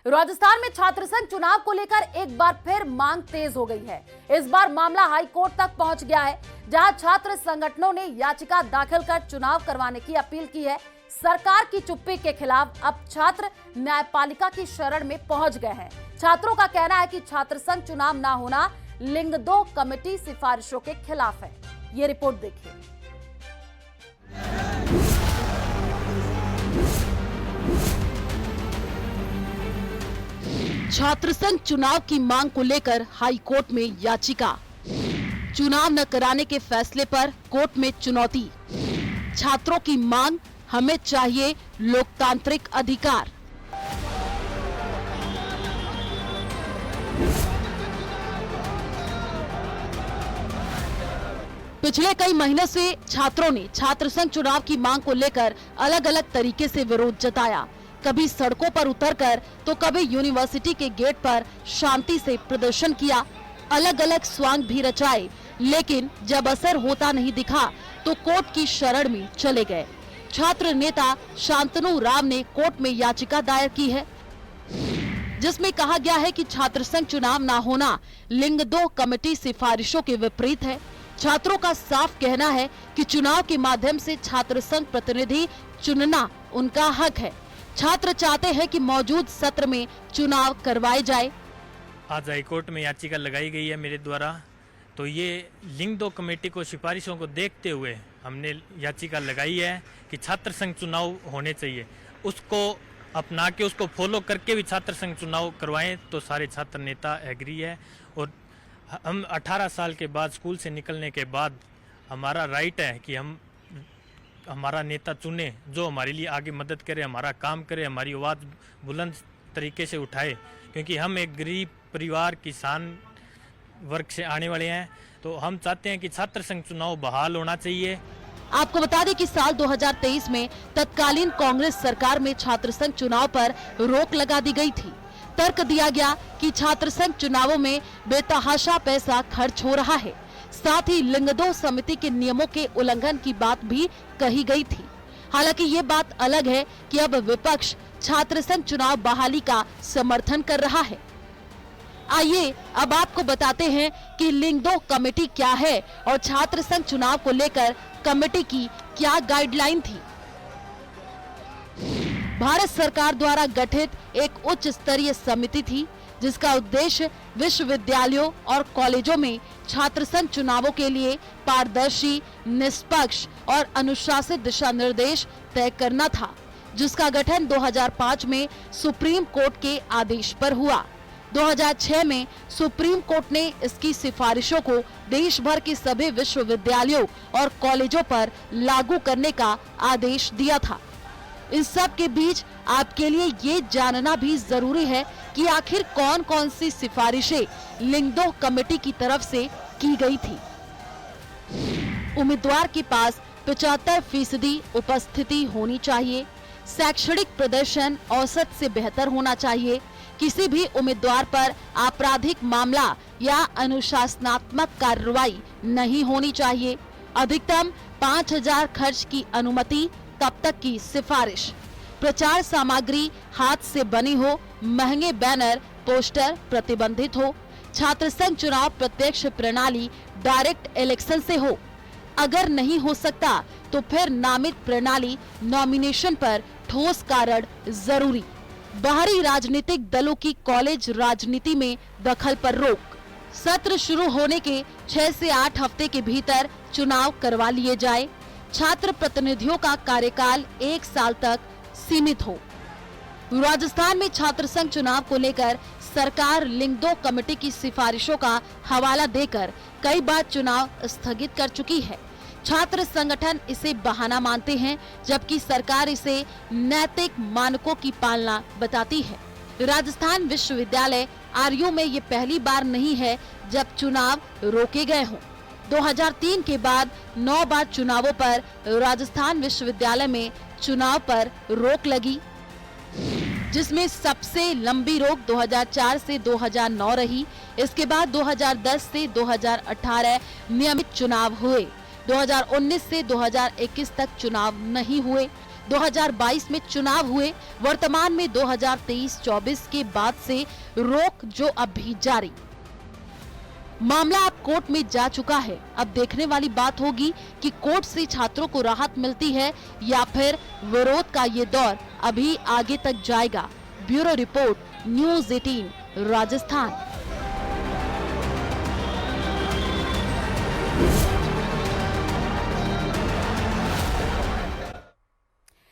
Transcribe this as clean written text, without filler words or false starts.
राजस्थान में छात्र संघ चुनाव को लेकर एक बार फिर मांग तेज हो गई है। इस बार मामला हाई कोर्ट तक पहुंच गया है, जहां छात्र संगठनों ने याचिका दाखिल कर चुनाव करवाने की अपील की है। सरकार की चुप्पी के खिलाफ अब छात्र न्यायपालिका की शरण में पहुंच गए हैं। छात्रों का कहना है कि छात्र संघ चुनाव न होना लिंग 2 कमेटी सिफारिशों के खिलाफ है। ये रिपोर्ट देखिए। छात्र संघ चुनाव की मांग को लेकर हाई कोर्ट में याचिका। चुनाव न कराने के फैसले पर कोर्ट में चुनौती। छात्रों की मांग, हमें चाहिए लोकतांत्रिक अधिकार। पिछले कई महीनों से छात्रों ने छात्र संघ चुनाव की मांग को लेकर अलग अलग तरीके से विरोध जताया। कभी सड़कों पर उतरकर तो कभी यूनिवर्सिटी के गेट पर शांति से प्रदर्शन किया। अलग अलग स्वांग भी रचाए, लेकिन जब असर होता नहीं दिखा तो कोर्ट की शरण में चले गए। छात्र नेता शांतनु राव ने कोर्ट में याचिका दायर की है, जिसमें कहा गया है कि छात्र संघ चुनाव न होना लिंग 2 कमेटी सिफारिशों के विपरीत है। छात्रों का साफ कहना है कि चुनाव के माध्यम से छात्र संघ प्रतिनिधि चुनना उनका हक है। छात्र चाहते हैं कि मौजूद सत्र में चुनाव करवाए जाए। आज हाईकोर्ट में याचिका लगाई गई है मेरे द्वारा, तो ये लिंग 2 कमेटी को सिफारिशों को देखते हुए हमने याचिका लगाई है कि छात्र संघ चुनाव होने चाहिए। उसको अपना के उसको फॉलो करके भी छात्र संघ चुनाव करवाएं तो सारे छात्र नेता एग्री है। और हम 18 साल के बाद स्कूल से निकलने के बाद हमारा राइट है कि हम हमारा नेता चुने जो हमारे लिए आगे मदद करे, हमारा काम करे, हमारी आवाज़ बुलंद तरीके से उठाए, क्योंकि हम एक गरीब परिवार किसान वर्ग से आने वाले हैं। तो हम चाहते हैं कि छात्र संघ चुनाव बहाल होना चाहिए। आपको बता दें कि साल 2023 में तत्कालीन कांग्रेस सरकार में छात्र संघ चुनाव पर रोक लगा दी गई थी। तर्क दिया गया कि छात्र संघ चुनावों में बेतहाशा पैसा खर्च हो रहा है। साथ ही लिंग 2 समिति के नियमों के उल्लंघन की बात भी कही गई थी। हालांकि ये बात अलग है कि अब विपक्ष छात्र संघ चुनाव बहाली का समर्थन कर रहा है। आइए अब आपको बताते हैं कि लिंग 2 कमेटी क्या है और छात्र संघ चुनाव को लेकर कमेटी की क्या गाइडलाइन थी। भारत सरकार द्वारा गठित एक उच्च स्तरीय समिति थी, जिसका उद्देश्य विश्वविद्यालयों और कॉलेजों में छात्र संघ चुनावों के लिए पारदर्शी, निष्पक्ष और अनुशासित दिशा निर्देश तय करना था, जिसका गठन 2005 में सुप्रीम कोर्ट के आदेश पर हुआ। 2006 में सुप्रीम कोर्ट ने इसकी सिफारिशों को देश भर के सभी विश्वविद्यालयों और कॉलेजों पर लागू करने का आदेश दिया था। इन सब के बीच आपके लिए ये जानना भी जरूरी है कि आखिर कौन कौन सी सिफारिशें लिंग 2 कमेटी की तरफ से की गई थी। उम्मीदवार के पास 75% उपस्थिति होनी चाहिए। शैक्षणिक प्रदर्शन औसत से बेहतर होना चाहिए। किसी भी उम्मीदवार पर आपराधिक मामला या अनुशासनात्मक कार्रवाई नहीं होनी चाहिए। अधिकतम 5000 खर्च की अनुमति, तब तक की सिफारिश। प्रचार सामग्री हाथ से बनी हो। महंगे बैनर, पोस्टर प्रतिबंधित हो। छात्र संघ चुनाव प्रत्यक्ष प्रणाली, डायरेक्ट इलेक्शन से हो। अगर नहीं हो सकता तो फिर नामित प्रणाली, नॉमिनेशन पर ठोस कारण जरूरी। बाहरी राजनीतिक दलों की कॉलेज राजनीति में दखल पर रोक। सत्र शुरू होने के 6 से 8 हफ्ते के भीतर चुनाव करवा लिए जाए। छात्र प्रतिनिधियों का कार्यकाल 1 साल तक सीमित हो। राजस्थान में छात्र संघ चुनाव को लेकर सरकार लिंग 2 कमेटी की सिफारिशों का हवाला देकर कई बार चुनाव स्थगित कर चुकी है। छात्र संगठन इसे बहाना मानते हैं, जबकि सरकार इसे नैतिक मानकों की पालना बताती है। राजस्थान विश्वविद्यालय आरयू में ये पहली बार नहीं है जब चुनाव रोके गए हों। 2003 के बाद 9 बार चुनावों पर राजस्थान विश्वविद्यालय में चुनाव पर रोक लगी, जिसमें सबसे लंबी रोक 2004 से 2009 रही। इसके बाद 2010 से 2018 नियमित चुनाव हुए। 2019 से 2021 तक चुनाव नहीं हुए। 2022 में चुनाव हुए, वर्तमान में 2023-24 के बाद से रोक जो अब भी जारी। मामला अब कोर्ट में जा चुका है। अब देखने वाली बात होगी कि कोर्ट से छात्रों को राहत मिलती है या फिर विरोध का ये दौर अभी आगे तक जाएगा। Bureau report, news 18 Rajasthan.